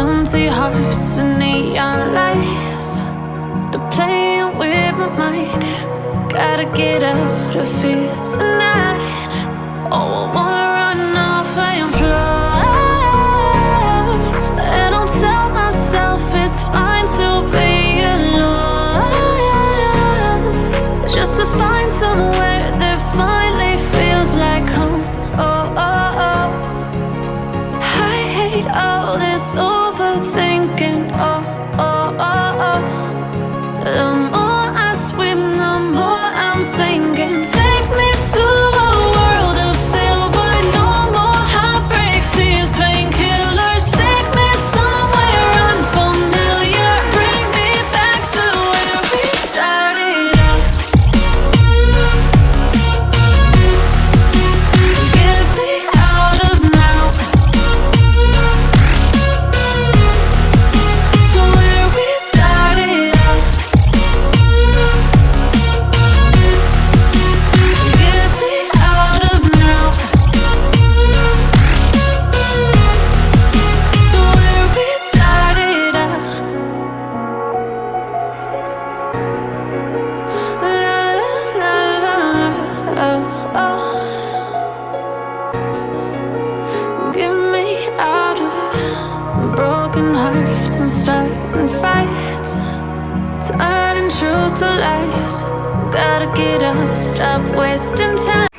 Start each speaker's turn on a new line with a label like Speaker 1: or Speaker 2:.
Speaker 1: empty hearts and neon lights. They're playing with my mind. Gotta get out of here tonight. Oh, I wanna run off and fly. And I'll tell myself it's fine to be alone, just to find somewhere that finally feels like home. Oh, oh, oh. I hate all this overthinking. Oh, oh, oh, oh. The more I swim, the more I'm sinking. Take me to a world of silver. No more heartbreaks, tears, painkillers. Take me somewhere unfamiliar. Bring me back to where we started out. Get me out of now, to where we started out. Get me out of now, to where we started out. La la la la la, oh, oh. Get me out of broken hearts and starting fights, turning truth to lies. Gotta get up, stop wasting time.